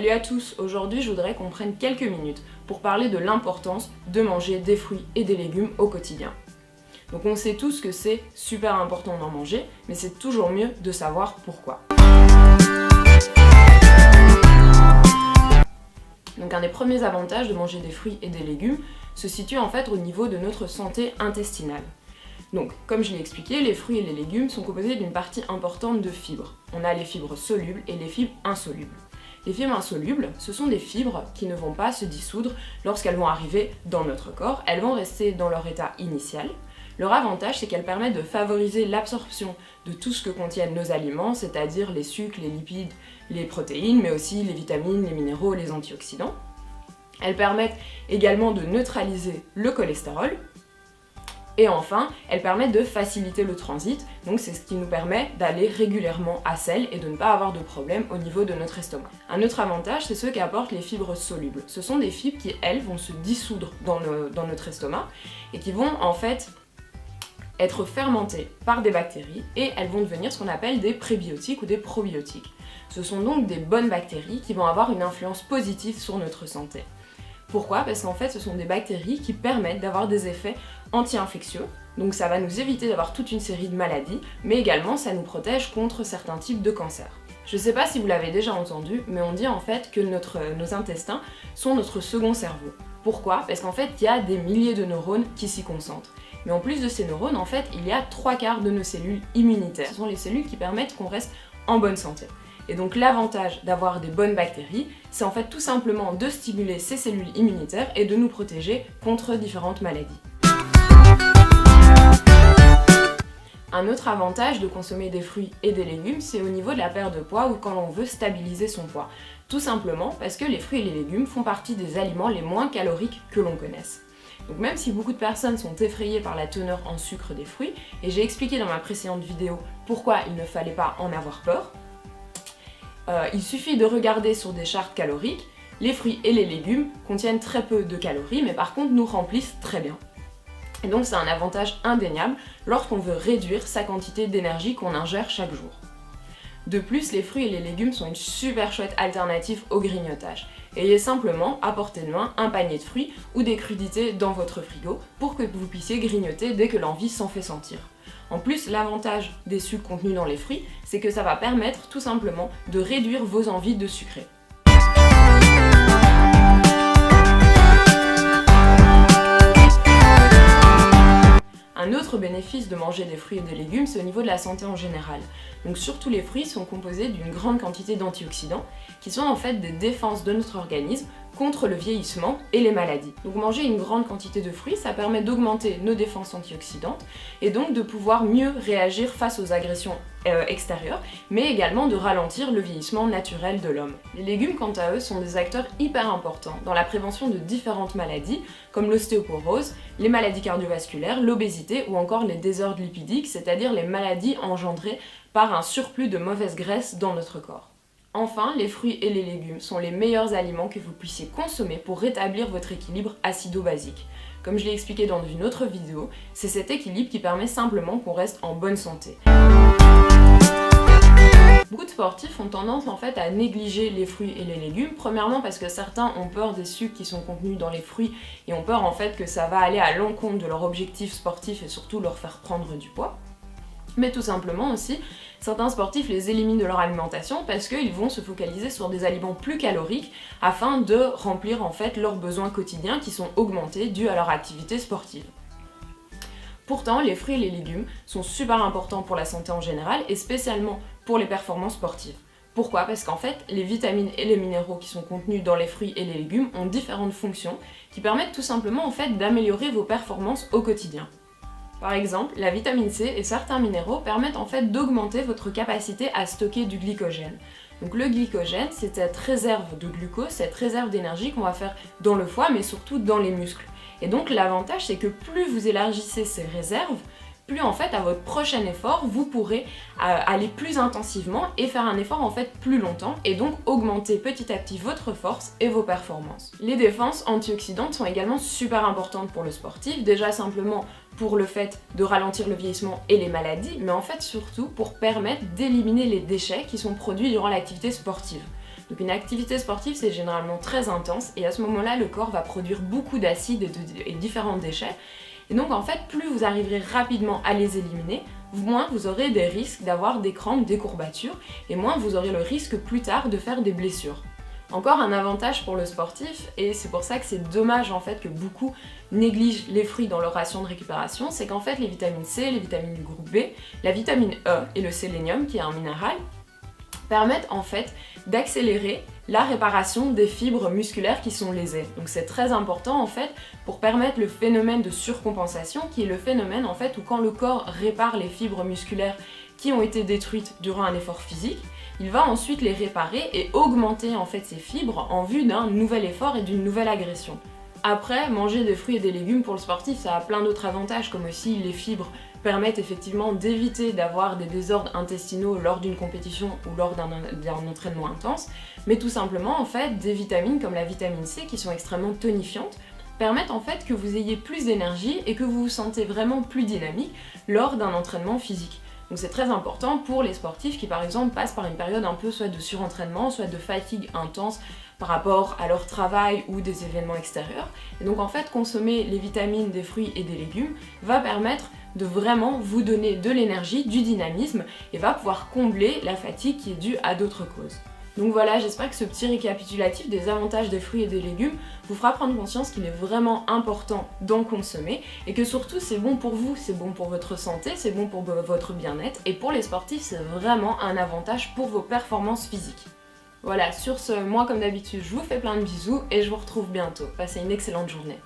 Salut à tous, aujourd'hui je voudrais qu'on prenne quelques minutes pour parler de l'importance de manger des fruits et des légumes au quotidien. Donc on sait tous que c'est super important d'en manger, mais c'est toujours mieux de savoir pourquoi. Donc un des premiers avantages de manger des fruits et des légumes se situe en fait au niveau de notre santé intestinale. Donc, comme je l'ai expliqué, les fruits et les légumes sont composés d'une partie importante de fibres. On a les fibres solubles et les fibres insolubles. Les fibres insolubles, ce sont des fibres qui ne vont pas se dissoudre lorsqu'elles vont arriver dans notre corps, elles vont rester dans leur état initial. Leur avantage, c'est qu'elles permettent de favoriser l'absorption de tout ce que contiennent nos aliments, c'est-à-dire les sucres, les lipides, les protéines, mais aussi les vitamines, les minéraux, les antioxydants. Elles permettent également de neutraliser le cholestérol. Et enfin, elles permettent de faciliter le transit, donc c'est ce qui nous permet d'aller régulièrement à selle et de ne pas avoir de problème au niveau de notre estomac. Un autre avantage, c'est ce qu'apportent les fibres solubles. Ce sont des fibres qui, elles, vont se dissoudre dans notre estomac et qui vont en fait être fermentées par des bactéries et elles vont devenir ce qu'on appelle des prébiotiques ou des probiotiques. Ce sont donc des bonnes bactéries qui vont avoir une influence positive sur notre santé. Pourquoi ? Parce qu'en fait, ce sont des bactéries qui permettent d'avoir des effets anti-infectieux, donc ça va nous éviter d'avoir toute une série de maladies, mais également ça nous protège contre certains types de cancers. Je sais pas si vous l'avez déjà entendu, mais on dit en fait que nos intestins sont notre second cerveau. Pourquoi ? Parce qu'en fait, il y a des milliers de neurones qui s'y concentrent. Mais en plus de ces neurones, en fait, il y a 3/4 de nos cellules immunitaires. Ce sont les cellules qui permettent qu'on reste en bonne santé. Et donc l'avantage d'avoir des bonnes bactéries, c'est en fait tout simplement de stimuler ces cellules immunitaires et de nous protéger contre différentes maladies. Un autre avantage de consommer des fruits et des légumes, c'est au niveau de la perte de poids ou quand on veut stabiliser son poids. Tout simplement parce que les fruits et les légumes font partie des aliments les moins caloriques que l'on connaisse. Donc même si beaucoup de personnes sont effrayées par la teneur en sucre des fruits, et j'ai expliqué dans ma précédente vidéo pourquoi il ne fallait pas en avoir peur, il suffit de regarder sur des chartes caloriques, les fruits et les légumes contiennent très peu de calories, mais par contre nous remplissent très bien. Et donc c'est un avantage indéniable lorsqu'on veut réduire sa quantité d'énergie qu'on ingère chaque jour. De plus, les fruits et les légumes sont une super chouette alternative au grignotage. Ayez simplement à portée de main un panier de fruits ou des crudités dans votre frigo pour que vous puissiez grignoter dès que l'envie s'en fait sentir. En plus, l'avantage des sucres contenus dans les fruits, c'est que ça va permettre tout simplement de réduire vos envies de sucrer. Un autre bénéfice de manger des fruits et des légumes, c'est au niveau de la santé en général. Donc surtout les fruits sont composés d'une grande quantité d'antioxydants, qui sont en fait des défenses de notre organisme contre le vieillissement et les maladies. Donc manger une grande quantité de fruits, ça permet d'augmenter nos défenses antioxydantes et donc de pouvoir mieux réagir face aux agressions extérieures, mais également de ralentir le vieillissement naturel de l'homme. Les légumes, quant à eux, sont des acteurs hyper importants dans la prévention de différentes maladies, comme l'ostéoporose, les maladies cardiovasculaires, l'obésité ou encore les désordres lipidiques, c'est-à-dire les maladies engendrées par un surplus de mauvaise graisse dans notre corps. Enfin, les fruits et les légumes sont les meilleurs aliments que vous puissiez consommer pour rétablir votre équilibre acido-basique. Comme je l'ai expliqué dans une autre vidéo, c'est cet équilibre qui permet simplement qu'on reste en bonne santé. Beaucoup de sportifs ont tendance en fait à négliger les fruits et les légumes, premièrement parce que certains ont peur des sucres qui sont contenus dans les fruits et ont peur en fait que ça va aller à l'encontre de leur objectif sportif et surtout leur faire prendre du poids. Mais tout simplement aussi, certains sportifs les éliminent de leur alimentation parce qu'ils vont se focaliser sur des aliments plus caloriques afin de remplir en fait leurs besoins quotidiens qui sont augmentés dus à leur activité sportive. Pourtant, les fruits et les légumes sont super importants pour la santé en général et spécialement pour les performances sportives. Pourquoi ? Parce qu'en fait, les vitamines et les minéraux qui sont contenus dans les fruits et les légumes ont différentes fonctions qui permettent tout simplement en fait d'améliorer vos performances au quotidien. Par exemple, la vitamine C et certains minéraux permettent en fait d'augmenter votre capacité à stocker du glycogène. Donc le glycogène, c'est cette réserve de glucose, cette réserve d'énergie qu'on va faire dans le foie mais surtout dans les muscles. Et donc l'avantage, c'est que plus vous élargissez ces réserves, plus en fait à votre prochain effort, vous pourrez aller plus intensivement et faire un effort en fait plus longtemps et donc augmenter petit à petit votre force et vos performances. Les défenses antioxydantes sont également super importantes pour le sportif, déjà simplement pour le fait de ralentir le vieillissement et les maladies, mais en fait surtout pour permettre d'éliminer les déchets qui sont produits durant l'activité sportive. Donc une activité sportive, c'est généralement très intense, et à ce moment-là, le corps va produire beaucoup d'acides et différents déchets. Et donc en fait, plus vous arriverez rapidement à les éliminer, moins vous aurez des risques d'avoir des crampes, des courbatures, et moins vous aurez le risque plus tard de faire des blessures. Encore un avantage pour le sportif, et c'est pour ça que c'est dommage en fait que beaucoup négligent les fruits dans leur ration de récupération, c'est qu'en fait les vitamines C, les vitamines du groupe B, la vitamine E et le sélénium, qui est un minéral, permettent en fait d'accélérer la réparation des fibres musculaires qui sont lésées. Donc c'est très important en fait pour permettre le phénomène de surcompensation, qui est le phénomène en fait où quand le corps répare les fibres musculaires qui ont été détruites durant un effort physique, il va ensuite les réparer et augmenter en fait ces fibres en vue d'un nouvel effort et d'une nouvelle agression. Après, manger des fruits et des légumes pour le sportif, ça a plein d'autres avantages, comme aussi les fibres permettent effectivement d'éviter d'avoir des désordres intestinaux lors d'une compétition ou lors d'un entraînement intense, mais tout simplement en fait des vitamines comme la vitamine C qui sont extrêmement tonifiantes permettent en fait que vous ayez plus d'énergie et que vous vous sentez vraiment plus dynamique lors d'un entraînement physique. Donc c'est très important pour les sportifs qui par exemple passent par une période un peu soit de surentraînement, soit de fatigue intense par rapport à leur travail ou des événements extérieurs. Et donc en fait consommer les vitamines des fruits et des légumes va permettre de vraiment vous donner de l'énergie, du dynamisme et va pouvoir combler la fatigue qui est due à d'autres causes. Donc voilà, j'espère que ce petit récapitulatif des avantages des fruits et des légumes vous fera prendre conscience qu'il est vraiment important d'en consommer et que surtout c'est bon pour vous, c'est bon pour votre santé, c'est bon pour votre bien-être et pour les sportifs c'est vraiment un avantage pour vos performances physiques. Voilà, sur ce, moi comme d'habitude je vous fais plein de bisous et je vous retrouve bientôt. Passez une excellente journée.